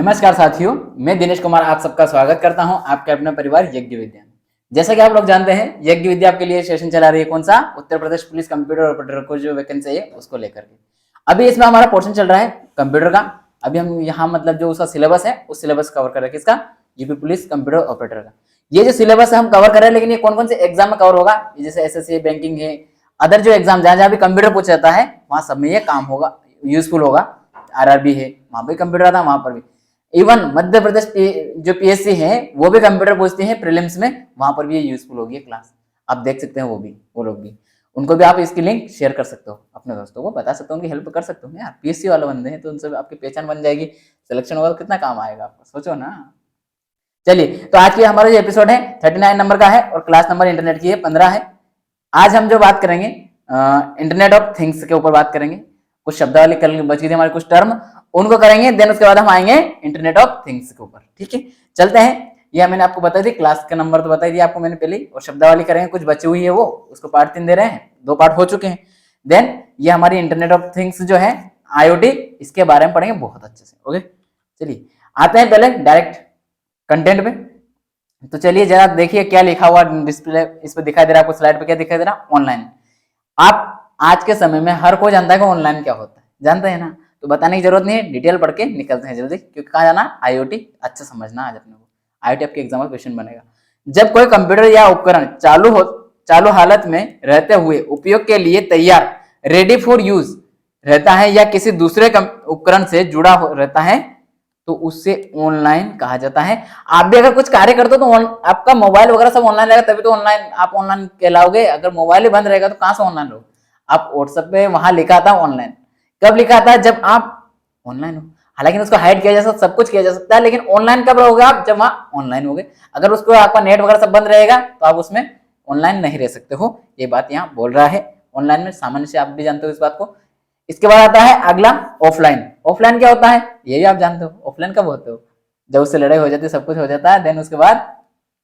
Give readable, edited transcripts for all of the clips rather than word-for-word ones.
नमस्कार साथियों, मैं दिनेश कुमार आप सबका स्वागत करता हूं आपके अपने परिवार यज्ञ विद्या में। जैसा कि आप लोग जानते हैं, यज्ञ विद्या आपके लिए सेशन चला रही है। कौन सा? Uttar Pradesh police computer operator को जो वैकेंसी है उसको लेकर के। अभी इसमें हमारा पोर्शन चल रहा है कंप्यूटर का। अभी हम यहाँ मतलब जो उसका सिलेबस है उस सिलेबस कवर कर रहे हैं। किसका? यूपी पुलिस कंप्यूटर ऑपरेटर का। ये जो सिलेबस है हम कवर कर रहे हैं, लेकिन ये कौन कौन से एग्जाम में कवर होगा? जैसे एसएससी, बैंकिंग है, अदर जो एग्जाम जहाँ जहाँ भी कंप्यूटर पूछा जाता है वहां सब में ये काम होगा, यूजफुल होगा। आरआरबी है, वहां भी कंप्यूटर था, वहां पर भी। इवन मध्य प्रदेश जो पीएससी है वो भी कंप्यूटर पूछती है प्रीलिम्स में, वहां पर भी ये यूजफुल होगी क्लास। आप देख सकते हैं वो लोग भी, उनको भी आप इसकी लिंक शेयर कर सकते हो, अपने दोस्तों को बता सकते हो, उनकी हेल्प कर सकते हो यार। पीएससी वाले बंदे हैं तो उनसे आपकी पहचान बन जाएगी, सिलेक्शन होगा तो कितना काम आएगा आपको, सोचो ना। चलिए, तो आज की हमारा जो एपिसोड है 39 नंबर का है और क्लास नंबर इंटरनेट की है 15 है। आज हम जो बात करेंगे इंटरनेट ऑफ थिंग्स के ऊपर बात करेंगे। कुछ शब्दावली कल बची थी हमारे, कुछ टर्म उनको करेंगे, देन उसके बाद हम आएंगे इंटरनेट ऑफ थिंग्स के ऊपर। ठीक है, चलते हैं। यह मैंने आपको बताई थी, क्लास का नंबर तो बताई थी आपको मैंने पहले ही, और शब्दावली करेंगे, कुछ बची हुई है वो, उसको पार्ट 3 दे रहे हैं, 2 पार्ट हो चुके हैं। देन ये हमारी इंटरनेट ऑफ थिंग्स जो है IoT, इसके बारे में पढ़ेंगे बहुत अच्छे से। ओके, चलिए आते हैं पहले डायरेक्ट कंटेंट पे। तो चलिए जरा देखिए क्या लिखा हुआ डिस्प्ले इस पे दिखाई दे रहा है आपको, स्लाइड पे क्या दिखाई दे रहा है? ऑनलाइन। आप आज के समय में हर कोई जानता है कि ऑनलाइन क्या होता है, जानते हैं ना? तो बताने की जरूरत नहीं है, डिटेल पढ़ के निकलते हैं जल्दी, क्योंकि कहाँ जाना? IoT अच्छा समझना आज अपने को। IoT आपके एग्जाम में क्वेश्चन बनेगा। जब कोई कंप्यूटर या उपकरण चालू हालत में रहते हुए उपयोग के लिए तैयार, रेडी फॉर यूज रहता है या किसी दूसरे उपकरण से जुड़ा रहता है तो उससे ऑनलाइन कहा जाता है। आप भी अगर कुछ कार्य करते हो तो आपका मोबाइल वगैरह सब ऑनलाइन रहेगा, तभी तो ऑनलाइन आप ऑनलाइन कहलाओगे। अगर मोबाइल ही बंद रहेगा तो कहां से ऑनलाइन रहोगे? आप व्हाट्सएप पे वहां लिखा था ऑनलाइन, कब लिखा था? जब आप ऑनलाइन हो। हालांकि उसको हाइड किया जा सकता, सब कुछ किया जा सकता है, लेकिन ऑनलाइन कब रहोगे आप? जब वहां ऑनलाइन होगे। अगर उसको आपका नेट वगैरह सब बंद रहेगा तो आप उसमें ऑनलाइन नहीं रह सकते हो। ये बात यहाँ बोल रहा है। ऑनलाइन में सामान्य से आप भी जानते हो इस बात को। इसके बाद आता है अगला ऑफलाइन। ऑफलाइन क्या होता है ये भी आप जानते हो। ऑफलाइन कब होते हो? जब उससे लड़ाई हो जाती है, सब कुछ हो जाता है, देन उसके बाद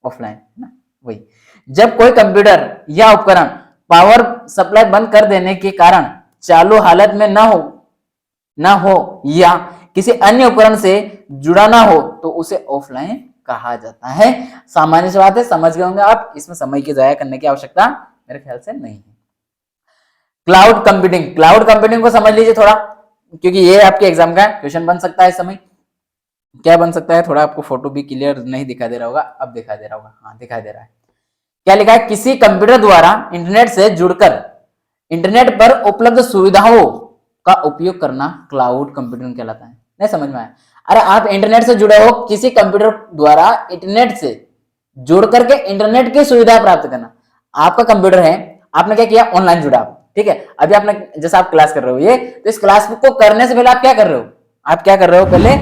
ऑफलाइन ना, वही जब कोई कंप्यूटर या उपकरण पावर सप्लाई बंद कर देने के कारण चालू हालत में ना हो या किसी अन्य उपकरण से जुड़ा ना हो तो उसे ऑफलाइन कहा जाता है। सामान्य सी बात है, समझ गए होंगे आप। इसमें समय की जाया करने की आवश्यकता मेरे ख्याल से नहीं है। क्लाउड कंप्यूटिंग को समझ लीजिए थोड़ा, क्योंकि ये आपके एग्जाम का क्वेश्चन बन सकता है इस समय। क्या बन सकता है? थोड़ा आपको फोटो भी क्लियर नहीं दिखाई दे रहा होगा, अब दिखाई दे रहा होगा, हाँ दिखाई दे रहा है। क्या लिखा है? किसी कंप्यूटर द्वारा इंटरनेट से जुड़कर इंटरनेट पर उपलब्ध सुविधाओं का उपयोग करना क्लाउड कंप्यूटिंग कहलाता है। नहीं समझ में आया? अरे आप इंटरनेट से जुड़े हो, किसी कंप्यूटर द्वारा इंटरनेट से जुड़ करके इंटरनेट की सुविधा प्राप्त करना। आपका कंप्यूटर है, आपने क्या किया? ऑनलाइन जुड़ा आप, ठीक है। अभी आपने जैसा आप क्लास कर रहे हो ये, तो इस क्लास को करने से पहले आप क्या कर रहे हो? आप क्या कर रहे हो? पहले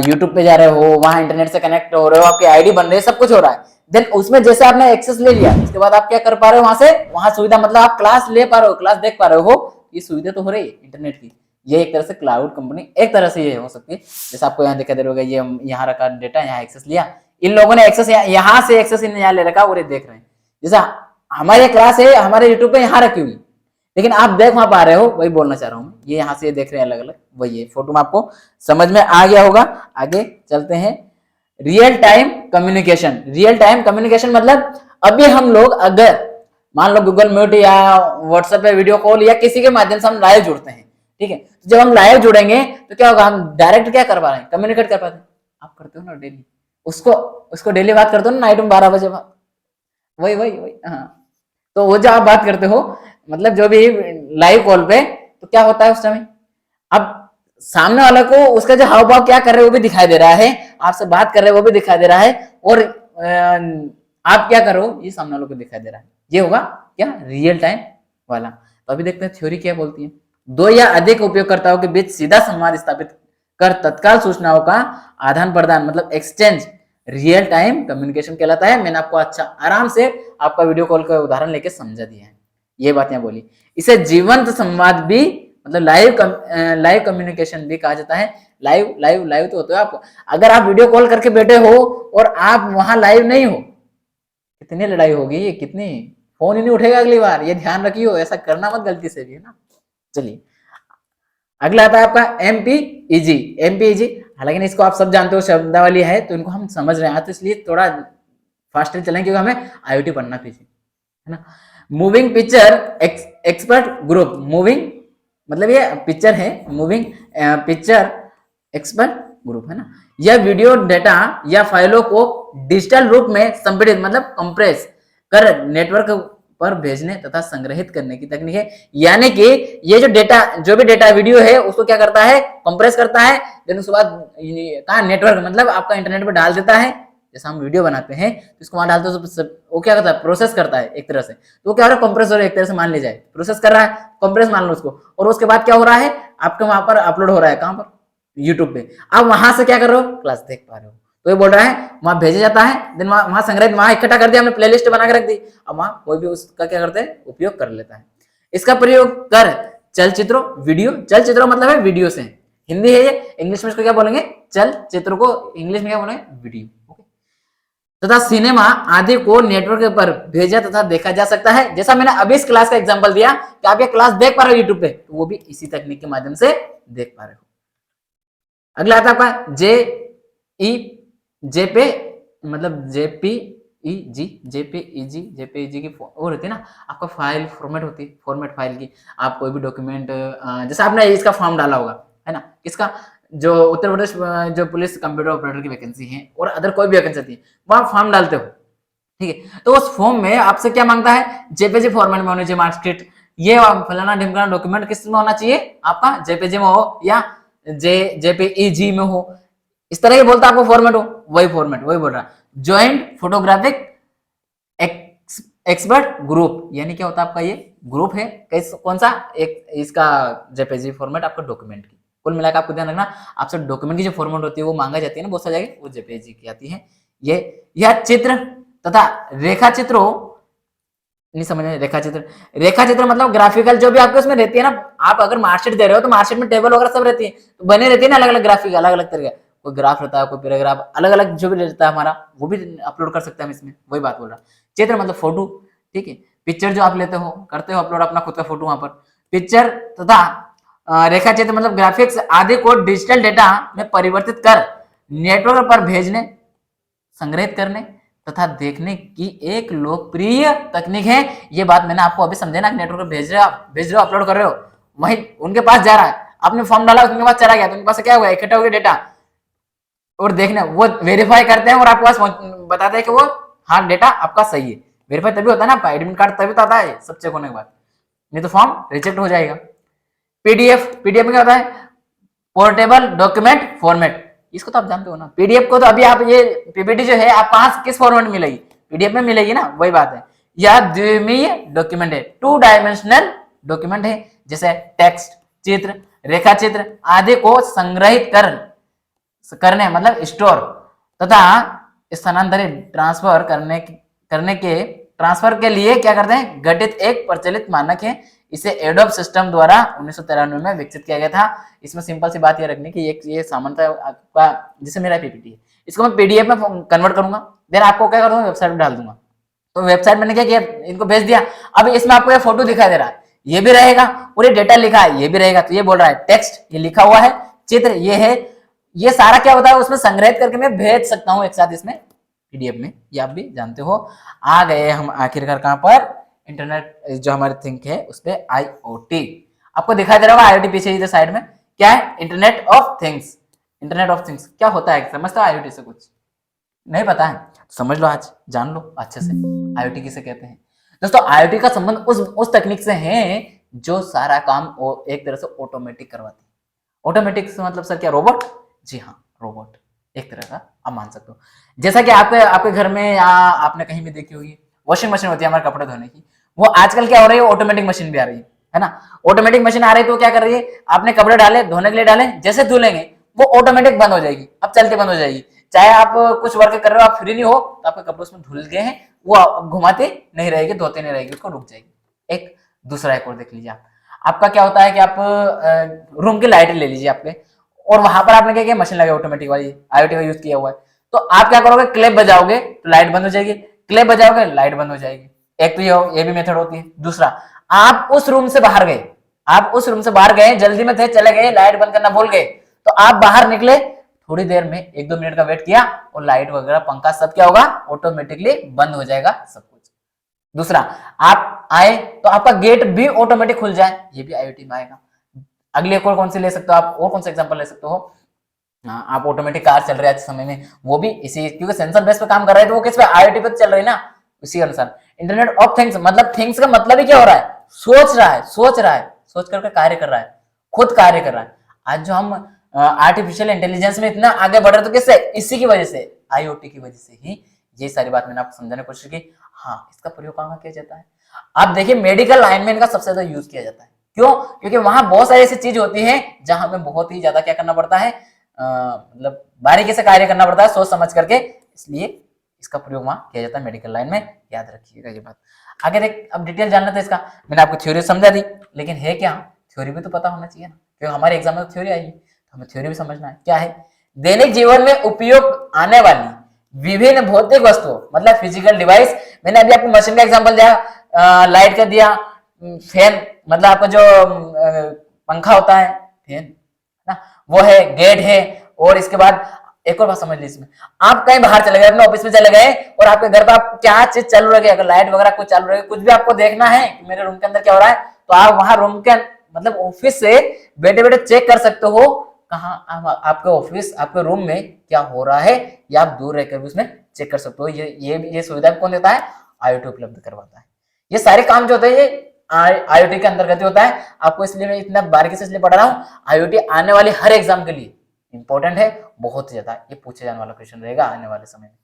यूट्यूब पे जा रहे हो, वहां इंटरनेट से कनेक्ट हो रहे हो, आपकी आईडी बन रही है, सब कुछ हो रहा है। देन उसमें जैसे आपने एक्सेस ले लिया, उसके बाद आप क्या कर पा रहे हो? वहां सुविधा, मतलब आप क्लास ले पा रहे हो, क्लास देख पा रहे हो, ये सुविधा तो हो रही है इंटरनेट की। ये एक तरह से क्लाउड कंपनी एक तरह से ये हो सकती है। जैसे आपको यहाँ दिखा दे रहा होगा, ये यहाँ रखा डेटा, यहाँ एक्सेस लिया, इन लोगों ने एक्सेस यहाँ से एक्सेस यहाँ ले रखा और ये देख रहे हैं। जैसा हमारी क्लास है हमारे यूट्यूब पे यहाँ रखी हुई, लेकिन आप देख वहां पा रहे हो, वही बोलना चाह रहा हूँ। ये यहाँ से देख रहे हैं अलग अलग, वही है। फोटो में आपको समझ में आ गया होगा। आगे चलते हैं। Real time communication. Real time communication मतलब अभी हम लोग अगर मान लो गूगल मीट या व्हाट्सएप पे वीडियो कॉल या किसी के माध्यम से हम लाइव जुड़ते हैं, ठीक है। तो जब हम लाइव जुड़ेंगे तो क्या होगा? हम डायरेक्ट क्या कर पा रहे हैं? कम्युनिकेट कर पाते हैं। आप करते हो ना डेली, उसको डेली बात करते हो ना, नाइट में 12 बजे बात, वही वही वही, हाँ। तो वो जो आप बात करते हो, मतलब जो भी लाइव कॉल पे, तो क्या होता है उस समय? अब सामने वाला को उसका जो हाव भाव क्या कर रहे हैं वो भी दिखाई दे रहा है, आपसे बात कर रहे हैं वो भी दिखाई दे रहा है, और आप क्या कर रहे हो ये सामने वालों को दिखाई दे रहा है। ये होगा क्या? रियल टाइम वाला। तो अभी देखते हैं थ्योरी क्या बोलती है। 2 या अधिक उपयोगकर्ताओं के बीच सीधा संवाद स्थापित कर तत्काल सूचनाओं का आदान प्रदान, मतलब एक्सचेंज, रियल टाइम कम्युनिकेशन कहलाता है। मैंने आपको अच्छा आराम से आपका वीडियो कॉल का उदाहरण लेके समझा दिया है, ये बात यहाँ बोली। इसे जीवंत संवाद भी, मतलब लाइव कम्युनिकेशन भी कहा जाता है। लाइव तो होता है आप, अगर आप वीडियो कॉल करके बैठे हो और आप वहां लाइव नहीं हो, कितनी लड़ाई होगी ये, कितनी, फोन ही नहीं उठेगा अगली बार, ये ध्यान रखियो, ऐसा करना मत गलती से भी, है ना। चलिए अगला आता है आपका एमपीईजी। हालांकि इसको आप सब जानते हो, शब्दावली है तो इनको हम समझ रहे हैं, तो इसलिए थोड़ा फास्टर चलें क्योंकि हमें आईओटी पढ़ना पीछे, है ना। Moving picture expert group, moving मतलब ये पिक्चर है, मूविंग पिक्चर एक्सपर्ट ग्रुप, है ना। यह वीडियो डेटा या फाइलों को डिजिटल रूप में संपीड़ित मतलब कंप्रेस कर नेटवर्क पर भेजने तथा संग्रहित करने की तकनीक है। यानी कि ये जो डेटा, जो भी डेटा वीडियो है उसको क्या करता है, कंप्रेस करता है, देन उसके बाद कहा नेटवर्क मतलब आपका इंटरनेट पर डाल देता है। जैसे हम वीडियो बनाते हैं तो इसको वहां डालते हैं तो वो क्या करता है, प्रोसेस करता है एक तरह से, तो वो क्या हो रहा है, कंप्रेस हो रहा है एक तरह से, मान ली जाए प्रोसेस कर रहा है, कंप्रेस मान लो उसको, और उसके बाद क्या हो रहा है, आपके वहां पर अपलोड हो रहा है, कहां पर, यूट्यूब पे। आप वहां से क्या कर रहे हो, क्लास देख पा रहे हो, तो ये बोल रहा है वहां भेजा जाता है, देन वहां संग्रहित, वहां इकट्ठा कर दिया हमने, प्लेलिस्ट बना के रख दी, अब वहां कोई भी उसका क्या करते हैं, उपयोग कर लेता है। इसका प्रयोग कर चलचित्रों, वीडियो, चलचित्रों मतलब है वीडियो से, हिंदी है ये, इंग्लिश में इसको क्या बोलेंगे, चलचित्रों को इंग्लिश में क्या बोलेंगे, वीडियो, तथा सिनेमा आदि को नेटवर्क पर भेजा तथा देखा जा सकता है। जैसा मैंने अभी इस क्लास का एग्जांपल दिया कि आप ये क्लास देख पा रहे हो यूट्यूब पे, तो वो भी इसी तकनीक के माध्यम से देख पा रहे हो। अगला आता है आपका जेपे मतलब जेपीईजी की वो रहती है ना, आपका फाइल फॉर्मेट होती है, फॉर्मेट फाइल की, आप कोई भी डॉक्यूमेंट, जैसे आपने इसका फॉर्म डाला होगा, है ना, किसका, जो उत्तर प्रदेश जो पुलिस कंप्यूटर ऑपरेटर की वैकेंसी है और अदर कोई भी वैकेंसी आती है, वहां फॉर्म डालते हो, ठीक है, तो उस फॉर्म में आपसे क्या मांगता है, जेपीजी फॉर्मेट में होनी चाहिए मार्कशीट, ये फलाना ढिमकाना डॉक्यूमेंट किस में होना चाहिए, आपका जेपीजी में हो या जेपीईजी में हो, इस तरह के बोलता आपको फॉर्मेट हो, वही फॉर्मेट, वही बोल रहा, ज्वाइंट फोटोग्राफिक एक्सपर्ट ग्रुप, यानी क्या होता है आपका ये ग्रुप है, कौन सा, एक इसका जेपीजी फॉर्मेट आपका डॉक्यूमेंट की, कुल मिलाकर आपको ध्यान रखना, आपसे डॉक्यूमेंट की जो फॉर्मेट होती है वो मांगा जाती है ना बहुत सारी जगह, वो जेपीजी की आती है। ये यह चित्र तथा रेखा चित्रों, नहीं समझ में, रेखा चित्र मतलब ग्राफिकल जो भी आपके उसमें रहती है ना, आप अगर मार्कशीट दे रहे हो तो मार्कशीट में टेबल वगैरह सब रहती है, तो बने रहती है ना अलग अलग ग्राफिक, अलग अलग तरह का, कोई ग्राफ रहता है, कोई पैराग्राफ, अलग अलग जो भी रहता है हमारा, वो भी अपलोड कर सकते हैं हम इसमें, वही बात बोल रहा। चित्र मतलब फोटो, ठीक है, पिक्चर जो आप लेते हो, करते हो अपलोड अपना खुद का फोटो वहां पर, पिक्चर तथा रेखा चित्र मतलब ग्राफिक्स आदि को डिजिटल डेटा में परिवर्तित कर नेटवर्क पर भेजने, संग्रहित करने तथा देखने की एक लोकप्रिय तकनीक है। ये बात मैंने आपको अभी समझाया ना, नेटवर्क पर भेज रहे हो, अपलोड कर रहे हो, वही उनके पास जा रहा है, आपने फॉर्म डाला उनके पास चला गया, तो उनके पास क्या हुआ, इकट्ठा हो गया डेटा, और देखने वो वेरीफाई करते हैं और आपके पास बताते हैं कि वो हाँ डेटा आपका सही है। वेरीफाई तभी होता है ना, एडमिट कार्ड तभी तो आता है सब चेक होने के बाद, नहीं तो फॉर्म रिजेक्ट हो जाएगा। पीडीएफ में क्या होता है, पोर्टेबल डॉक्यूमेंट फॉर्मेट, इसको तो आप जानते हो ना, पीडीएफ को तो अभी आप ये पीपीटी जो है आप कहां किस फॉर्मेट में मिलेगी, पीडीएफ में मिलेगी ना, वही बात है। यह द्विमीय डॉक्यूमेंट है, 2 डायमेंशनल डॉक्यूमेंट है, जैसे टेक्स्ट, चित्र, रेखा चित्र आदि को संग्रहित करने मतलब स्टोर तथा स्थानांतरित ट्रांसफर के लिए क्या करते हैं, गठित एक प्रचलित मानक है। इसे एडोब सिस्टम द्वारा 1993 में विकसित किया गया था। इसमें सिंपल सी बात ये रखनी कि ये सामान्यतः आपका, जैसे मेरा पीपीटी है, इसको मैं पीडीएफ में कन्वर्ट करूंगा, देन आपको क्या करूंगा, वेबसाइट में डाल दूंगा। तो वेबसाइट मैंने क्या किया, इनको भेज दिया, अब इसमें आपको ये फोटो दिखाई दे रहा है, ये भी रहेगा, पूरे डेटा लिखा है ये भी रहेगा, तो ये बोल रहा है टेक्स्ट ये लिखा हुआ है, चित्र ये है, ये सारा क्या होता है उसमें संग्रहित करके मैं भेज सकता हूँ एक साथ इसमें पीडीएफ में, ये आप भी जानते हो। आ गए हम आखिरकार कहां पर, इंटरनेट जो हमारे थिंक है उस पे आईओटी, आपको दिखाई दे रहा होगा आईओटी पीछे इधर साइड में क्या है, internet of things. Internet of things क्या होता है, समझते हो आईओटी से कुछ नहीं पता है, समझ लो, आज जान लो अच्छे से आईओटी किसे कहते हैं। दोस्तों आईओटी का संबंध उस तकनीक से है जो सारा काम एक तरह से ऑटोमेटिक करवाती है। ऑटोमेटिक से मतलब सर क्या, रोबोट, जी हाँ रोबोट एक तरह का आप मान सकते हो। जैसा कि आपके घर में या आपने कहीं भी देखी होगी वॉशिंग मशीन होती है हमारे कपड़े धोने की, वो आजकल क्या हो रही है, ऑटोमेटिक मशीन भी आ रही है ना। ऑटोमेटिक मशीन आ रही है तो क्या कर रही है, आपने कपड़े डाले धोने के लिए डाले, जैसे धुलेंगे वो ऑटोमेटिक बंद हो जाएगी, अब चलती बंद हो जाएगी। चाहे आप कुछ वर्क कर रहे हो, आप फ्री नहीं हो तो आपके कपड़े उसमें धुल गए हैं, वो घुमाते नहीं रहेगी, धोते नहीं रहेगी, उसको रुक जाएगी। एक दूसरा एक और देख लीजिए आपका क्या होता है कि आप रूम की लाइट ले लीजिए आपके, और वहां पर आपने क्या किया, मशीन लगाई ऑटोमेटिक वाली, आईओटी का यूज किया हुआ है, तो आप क्या करोगे, क्लैप बजाओगे तो लाइट बंद हो जाएगी, क्लैप बजाओगे लाइट बंद हो जाएगी। एक तो ये भी मेथड होती है। दूसरा, आप उस रूम से बाहर गए, जल्दी में थे, चले गए, लाइट बंद करना भूल गए, तो आप बाहर निकले, थोड़ी देर में 1-2 मिनट का वेट किया और लाइट वगैरह पंखा सब क्या होगा, ऑटोमेटिकली बंद हो जाएगा सब कुछ। दूसरा, आप आए तो आपका गेट भी ऑटोमेटिक खुल जाए, ये भी आईओटी में आएगा। अगले एक और कौन सी ले सकते हो आप, और कौन सा एग्जांपल ले सकते हो, आप ऑटोमेटिक कार चल रहे हैं आज के समय में, वो भी इसी, क्योंकि सेंसर बेस पे काम कर रहे हैं तो वो किस पे, आईओटी पे चल रही है ना, उसी अनुसार। इंटरनेट ऑफ थिंग्स मतलब थिंग्स का मतलब ही क्या हो रहा है, सोच रहा है, सोच करके कार्य कर रहा है, खुद कार्य कर रहा है। आज जो हम आर्टिफिशियल इंटेलिजेंस में इतना आगे बढ़ रहे तो किससे, इसी की वजह से, आईओटी की वजह से ही। ये सारी बात मैंने आपको समझाने की कोशिश की। हाँ, इसका प्रयोग कहाँ किया जाता है, आप देखिए मेडिकल लाइन में इनका सबसे ज्यादा यूज किया जाता है। क्यों, क्योंकि वहां बहुत सारी ऐसी चीज होती है जहां हमें बहुत ही ज्यादा क्या करना पड़ता है, मतलब बारीकी से कार्य करना पड़ता है, सोच समझ करके, इसलिए इसका प्रयोग वहां किया जाता है मेडिकल लाइन में, याद रखिएगा ये बात। आगे देख, अब डिटेल जानना था इसका, मैंने आपको थ्योरी समझा दी, लेकिन है क्या, थ्योरी भी तो पता होना चाहिए ना, क्योंकि हमारे एग्जाम में तो थ्योरी आई है, तो हमें थ्योरी भी समझना है क्या है। दैनिक जीवन में उपयोग आने वाली विभिन्न भौतिक वस्तुओं मतलब फिजिकल डिवाइस, मैंने अभी आपको मशीन का एग्जांपल दिया, लाइट का दिया, फैन मतलब आपका जो पंखा होता है, फैन ना, वो है, गेट है, और इसके बाद एक और बात समझ लीजिए इसमें, आप कहीं बाहर चले गए, अपने ऑफिस में चले गए और आपके घर पर आप क्या चीज चल रही है, अगर लाइट वगैरह कुछ चालू रही, कुछ भी आपको देखना है कि मेरे रूम के अंदर क्या हो रहा है, तो आप वहां रूम के मतलब ऑफिस से बैठे बैठे चेक कर सकते हो कहाँ आपके ऑफिस, आपके रूम में क्या हो रहा है, या आप दूर रहकर भी उसमें चेक कर सकते हो। ये सुविधा कौन देता है, आईओटी उपलब्ध करवाता है। ये सारे काम जो होते हैं ये आईओटी के अंतर्गत ही होता है। आपको इसलिए मैं इतना बारीकी से इसलिए पढ़ा रहा हूँ, आईओटी आने वाले हर एग्जाम के लिए इंपॉर्टेंट है, बहुत ही ज्यादा, ये पूछे जाने वाला क्वेश्चन रहेगा आने वाले समय में।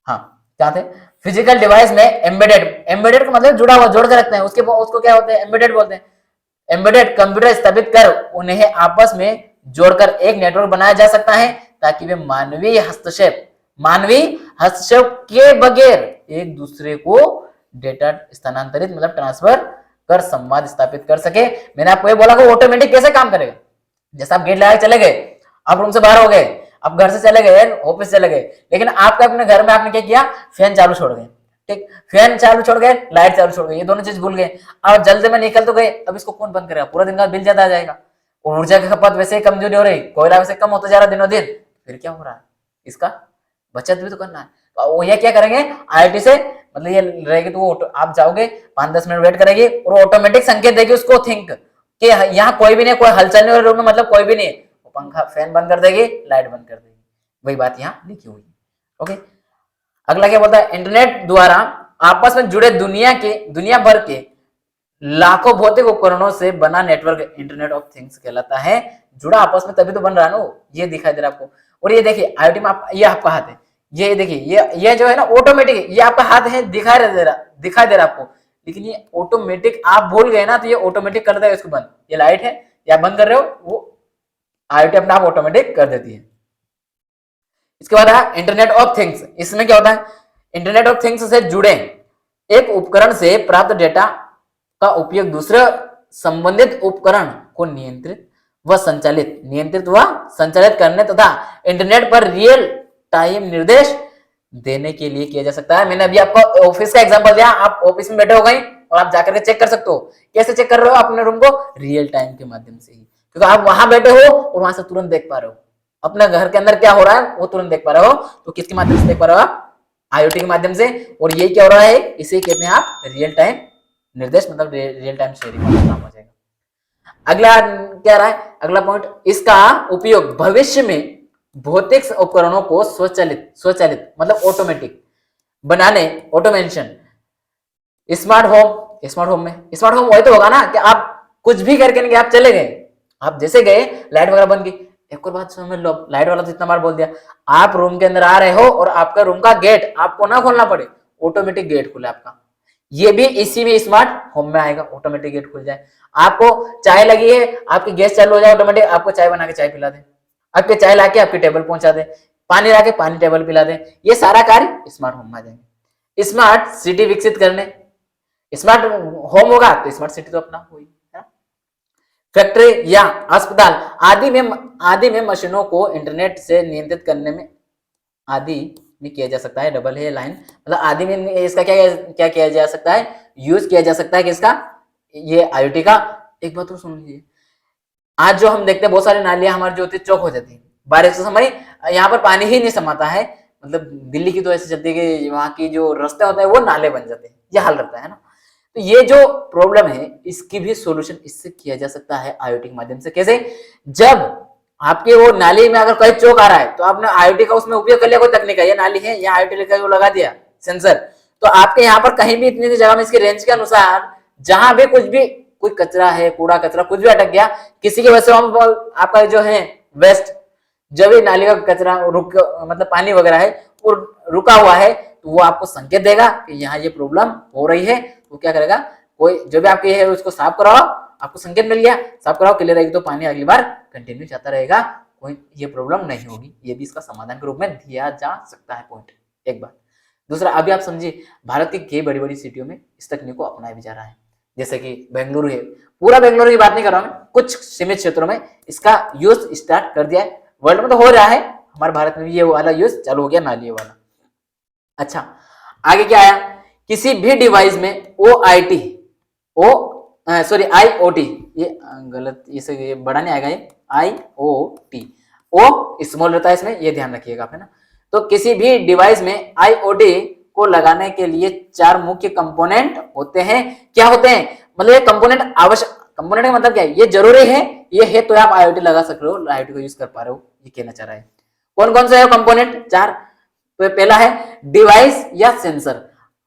हाँ, क्या थे, फिजिकल डिवाइस में एम्बेडेड का मतलब जुड़ा हुआ, जोड़ कर रखते हैं, उसको क्या होते हैं, एम्बेडेड बोलते हैं। एम्बेडेड कंप्यूटर स्थापित कर उन्हें आपस में जोड़कर एक नेटवर्क बनाया जा सकता है ताकि वे मानवीय हस्तक्षेप के बगैर एक दूसरे को डेटा स्थानांतरित मतलब ट्रांसफर कर संवाद स्थापित कर सके। मैंने आपको ये बोला कि ऑटोमेटिक कैसे काम करेगा, जैसे आप गेट लगा चले गए, आप रूम से बाहर हो गए, आप घर से चले गए, ऑफिस चले गए, लेकिन आपका अपने घर में आपने क्या किया, फैन चालू छोड़ गए, ठीक, फैन चालू छोड़ गए, लाइट चालू छोड़ गए, ये दोनों चीज भूल गए, अब जल्दी में निकल तो गए, अब इसको कौन बंद करेगा, पूरा दिन का बिल ज्यादा आ जाएगा, और ऊर्जा की खपत वैसे ही कमजोरी हो रही, कोयला वैसे कम होता जा रहा दिनों दिन, फिर क्या हो रहा है, इसका बचत भी तो करना है। तो वो ये क्या करेंगे, आईटी से मतलब ये रहेगी, तो वो आप जाओगे 5-10 मिनट वेट करेगी और ऑटोमेटिक संकेत देगी उसको, थिंक कि यहाँ कोई भी नहीं, कोई हलचल नहीं हो रही रूम में, मतलब कोई भी नहीं, वो पंखा फैन बंद कर देगी, लाइट बंद कर देगी, वही बात यहाँ लिखी हुई है। ओके, अगला क्या बोलता है, इंटरनेट द्वारा आपस में जुड़े दुनिया भर के लाखों भौतिक उपकरणों से बना नेटवर्क इंटरनेट ऑफ थिंग्स कहलाता है। जुड़ा आपस में तभी तो बन रहा है ना, ये दिखाई दे रहा है आपको। और ये देखिए आईओटी में ये आपका हाथ है, ये देखिए ये जो है ना ऑटोमेटिक, ये आपका हाथ है, दिखाई दे रहा आपको, लेकिन ये ऑटोमेटिक आप भूल गए ना, तो ये ऑटोमेटिक कर देगा इसको बंद। ये लाइट है, या बंद कर रहे हो, वो आईओटी अपने आप ऑटोमेटिक कर देती है। इसके बाद है इंटरनेट ऑफ थिंग्स। इसमें क्या होता है, इंटरनेट ऑफ थिंग्स से जुड़े एक उपकरण से प्राप्त डेटा का उपयोग दूसरे संबंधित उपकरण को नियंत्रित व संचालित करने तथा इंटरनेट पर रियल टाइम निर्देश देने के लिए किया जा सकता है। मैंने अभी आपको ऑफिस का एग्जांपल दिया, आप ऑफिस में बैठे हो गए और आप जाकर के चेक कर सकते हो। कैसे चेक कर रहे हो अपने रूम को, रियल टाइम के माध्यम से ही, क्योंकि आप वहां बैठे हो और वहां से तुरंत देख पा रहे हो अपने घर के अंदर क्या हो रहा है, वो तुरंत देख पा रहे हो। तो किसके माध्यम से देख पा रहे हो आप, आईओटी के माध्यम से। और ये क्या हो रहा है, इसे कहते हैं आप रियल टाइम निर्देश, मतलब रियल टाइम शेयरिंग वाला काम हो जाएगा। अगला क्या रहा है, अगला पॉइंट, इसका उपयोग भविष्य में भौतिक उपकरणों को स्वचालित मतलब ऑटोमेटिक बनाने, ऑटोमेशन, स्मार्ट होम वही तो होगा ना कि आप कुछ भी करके नहीं, आप चले गए, आप जैसे गए लाइट वगैरह बंद की। एक और बात समझ लो, लाइट वाला तो इतना बार बोल दिया, आप रूम के अंदर आ रहे हो और आपका रूम का गेट आपको ना खोलना पड़े, ऑटोमेटिक गेट खुले आपका, ये भी इसी में स्मार्ट होम में आएगा, ऑटोमेटिक गेट खुल जाए। आपको चाय लगी है, आपकी गैस चालू हो जाए ऑटोमेटिक, आपको चाय बना के चाय पिला दे, आपके चाय लाके आपके टेबल पहुंचा दे, पानी लाके पानी टेबल पिला दे, ये सारा कार्य स्मार्ट होम में आ जाएंगे। स्मार्ट सिटी विकसित करने, स्मार्ट होम होगा तो स्मार्ट सिटी तो अपना हुई। फैक्ट्री या अस्पताल आदि में मशीनों को इंटरनेट से नियंत्रित करने में आदि में किया जा सकता है, डबल है लाइन, मतलब आदि में इसका क्या किया जा सकता है, यूज किया जा सकता है किसका, ये आईओटी का। एक बात तो सुन लीजिए, आज जो हम देखते हैं बहुत सारी नालियां हमारी जो होती है चौक हो जाती है, बारिश के समय यहाँ पर पानी ही नहीं समाता है, मतलब दिल्ली की तो ऐसे चलती है कि वहाँ की जो रास्ते होते हैं वो नाले बन जाते हैं, ये हाल रहता है ना। तो ये जो प्रॉब्लम है इसकी भी सॉल्यूशन इससे किया जा सकता है आईओटी के माध्यम से। कैसे? जब आपके वो नाली में अगर कोई चौक आ रहा है तो आपने आईओटी का उसमें उपयोग कर लिया, कोई तकनीक है, ये नाली है, यहाँ आईओटी लेकर वो लगा दिया सेंसर, तो आपके यहाँ पर कहीं भी इतनी जगह में इसकी रेंज के अनुसार जहां भी कुछ भी कोई कचरा है, कूड़ा कचरा कुछ भी अटक गया, किसी की वजह से आपका जो है वेस्ट, जब ये नाली का कचरा रुक मतलब पानी वगैरह है वो रुका हुआ है, तो वो आपको संकेत देगा कि यहाँ ये प्रॉब्लम हो रही है। तो क्या करेगा, कोई जो भी आपके है उसको साफ कराओ, आपको संकेत मिल गया, साफ कराओ, क्लियर रहेगी, तो पानी अगली बार कंटिन्यू जाता रहेगा, कोई ये प्रॉब्लम नहीं होगी। ये भी इसका समाधान के रूप में दिया जा सकता है। पॉइंट एक बात। दूसरा, अभी आप समझिए भारत की कई बड़ी बड़ी सिटियों में इस तकनीक को अपनाया भी जा रहा है, जैसे कि बेंगलुरु है, पूरा बेंगलुरु की बात नहीं कर रहा हूं, कुछ सीमित क्षेत्रों में इसका यूज स्टार्ट कर दिया है। वर्ल्ड में तो हो रहा है, हमारे भारत में भी ये वाला यूज चालू हो गया, नाली वाला। अच्छा, आगे क्या आया, किसी भी डिवाइस में IoT, ये गलत, ये बड़ा नहीं आएगा, ये IoT, ओ स्मॉल रहता है इसमें, ये ध्यान रखिएगा आप, है ना। तो किसी भी डिवाइस में IoT को लगाने के लिए 4 मुख्य कंपोनेंट होते हैं। क्या होते हैं? मतलब ये कंपोनेंट आवश्यक, कंपोनेंट का मतलब क्या है, ये जरूरी है, ये है तो आप IoT लगा सक रहे हो, IoT को यूज कर पा रहे हो, ये कहना चाह रहा है। कौन कौन से है कंपोनेंट? 4। तो पहला है डिवाइस या सेंसर।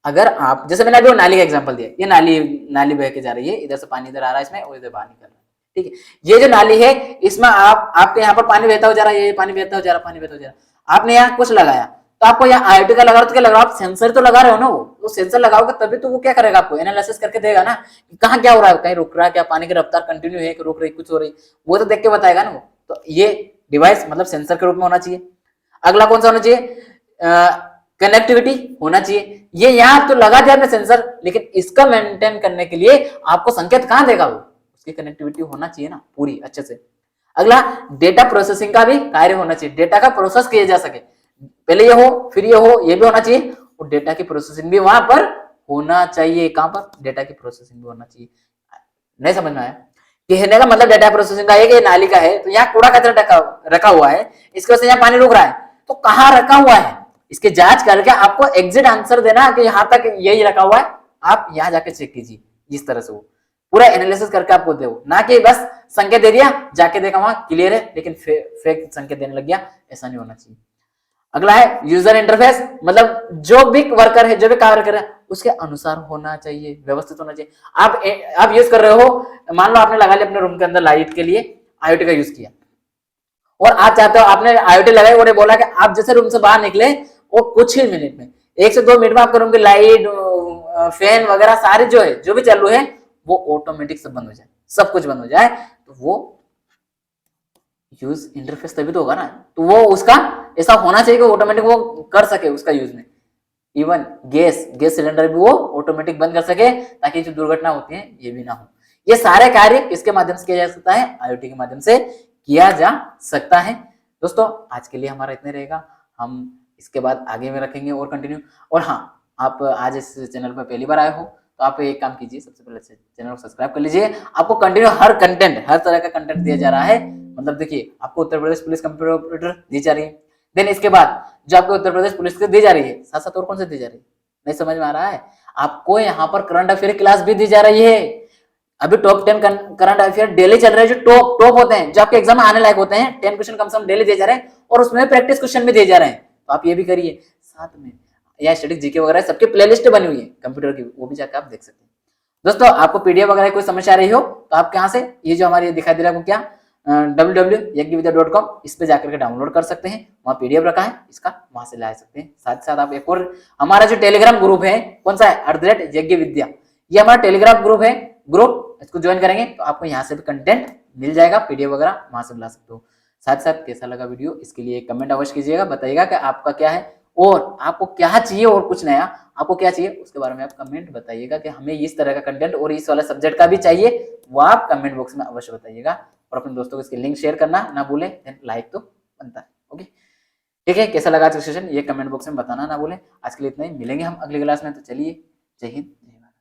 अगर आप, जैसे मैंने अभी नाली का एग्जांपल दिया, ये नाली बह के जा रही है, इधर से पानी इधर आ रहा है इसमें और इधर बाहर निकल रहा है, ठीक है। ये जो नाली है इसमें आपके यहाँ पर पानी बहता हो जा रहा है, ये पानी बहता हो जा रहा है, पानी बहता हो जा रहा है, आपने यहाँ कुछ लगाया, तो आपको यहाँ IoT का लगा रहा, तो क्या लगा रहा, आप सेंसर तो लगा रहे हो ना, वो सेंसर लगाओगे तभी तो वो क्या करेगा, आपको एनालिसिस करके देगा ना, कहाँ क्या हो रहा है, कहीं रुक रहा है क्या, पानी की रफ्तार कंटिन्यू है कि रुक रही, कुछ हो रही, वो तो देख के बताएगा ना वो। तो ये डिवाइस मतलब सेंसर के रूप में होना चाहिए। अगला कौन सा होना चाहिए? कनेक्टिविटी होना चाहिए। ये यहाँ तो लगा दिया आपने सेंसर, लेकिन इसका मेंटेन करने के लिए आपको संकेत कहाँ देगा, वो उसकी कनेक्टिविटी होना चाहिए ना पूरी अच्छे से। अगला, डेटा प्रोसेसिंग का भी कार्य होना चाहिए, डेटा का प्रोसेस किया जा सके, पहले ये हो फिर ये हो, ये भी होना चाहिए, और डेटा की प्रोसेसिंग भी वहां पर होना चाहिए। कहां पर? डेटा की प्रोसेसिंग भी होना चाहिए। नहीं समझ में आया? कहने का मतलब डेटा प्रोसेसिंग का है कि नाली का है तो यहाँ कूड़ा कचरा रखा हुआ है, इसकी वजह से यहाँ पानी रुक रहा है, तो कहाँ रखा हुआ है इसकी जांच करके आपको एग्जिट आंसर देना कि यहाँ तक यही रखा हुआ है, आप यहाँ जाके चेक कीजिए। इस तरह से वो पूरा एनालिसिस करके आपको दे, ना कि बस संकेत दे दिया, जाके देखा वहां क्लियर है लेकिन फेक संकेत देने लग गया, ऐसा नहीं होना चाहिए। अगला है यूजर इंटरफेस, मतलब जो भी वर्कर है, जो भी कार्य कर रहा है उसके अनुसार होना चाहिए, व्यवस्थित होना चाहिए। आप यूज कर रहे हो, मान लो आपने लगा लिया अपने रूम के अंदर लाइट के लिए IoT का यूज किया, और आप चाहते हो, आपने IoT लगाई और बोला कि आप जैसे रूम से बाहर निकले वो कुछ ही मिनट में, 1 से 2 मिनट में आपके रूम की लाइट, फैन वगैरह सारे जो है, जो भी चालू है वो ऑटोमेटिक सब बंद हो जाए, सब कुछ बंद हो जाए, तो वो यूज इंटरफेस तभी तो होगा ना। तो वो उसका ऐसा होना चाहिए कि ऑटोमेटिक वो कर सके उसका यूज में। इवन गैस सिलेंडर भी वो ऑटोमेटिक बंद कर सके, ताकि जो दुर्घटना होती है ये भी ना हो। ये सारे कार्य किसके माध्यम से किया जा सकता है? IoT के माध्यम से किया जा सकता है। दोस्तों, आज के लिए हमारा इतना रहेगा, हम इसके बाद आगे में रखेंगे और कंटिन्यू। और हाँ, आप आज इस चैनल पर पहली बार आए हो तो आप एक काम कीजिए, सबसे पहले चैनल को सब्सक्राइब कर लीजिए। आपको कंटिन्यू हर तरह का कंटेंट दिया जा रहा है। मतलब देखिए, आपको Uttar Pradesh police computer operator दी जा रही है, देन इसके बाद जो आपको उत्तर प्रदेश पुलिस की दी जा रही है, साथ साथ और कौन से दी जा रही है, नहीं समझ में आ रहा है? आपको यहाँ पर करंट अफेयर क्लास भी दी जा रही है। अभी टॉप 10 करंट अफेयर डेली चल रहे हैं, जो टॉप होते हैं, जो आपके एग्जाम में आने लायक होते हैं, 10 क्वेश्चन कम से कम डेली दिए जा रहे हैं, और उसमें प्रैक्टिस क्वेश्चन भी दिए जा रहे हैं। तो आप ये भी करिए साथ में, या स्टैटिक जीके वगैरह सबकी प्लेलिस्ट बनी हुई है कंप्यूटर की, वो भी जाकर आप देख सकते हैं। दोस्तों, आपको PDF वगैरह कोई समस्या आ रही हो तो आप कहाँ से, ये जो हमारी दिखाई दे रहा है वो क्या, www.yajnavidya.com, इस पे जाकर के डाउनलोड कर सकते हैं, वहाँ PDF रखा है, इसका वहां से ला सकते हैं। साथ साथ आप एक और हमारा जो टेलीग्राम ग्रुप है, कौन सा है, @यज्ञविद्या, ये हमारा टेलीग्राम ग्रुप है, इसको ज्वाइन करेंगे तो आपको यहाँ से भी कंटेंट मिल जाएगा, PDF वगैरह वहां से ला सकते हो। साथ साथ कैसा लगा वीडियो, इसके लिए एक कमेंट अवश्य कीजिएगा, बताइएगा कि आपका क्या है और आपको क्या चाहिए, और कुछ नया आपको क्या चाहिए उसके बारे में आप कमेंट बताइएगा कि हमें इस तरह का कंटेंट और इस वाला सब्जेक्ट का भी चाहिए, वो आप कमेंट बॉक्स में अवश्य बताइएगा। और अपने दोस्तों को इसकी लिंक शेयर करना ना भूलें, लाइक तो बनता है। ओके, ठीक है, कैसा लगा आज का सेशन ये कमेंट बॉक्स में बताना ना भूलें। आज के लिए इतना ही, मिलेंगे हम अगली क्लास में, तो चलिए, जय हिंद, जय भारत।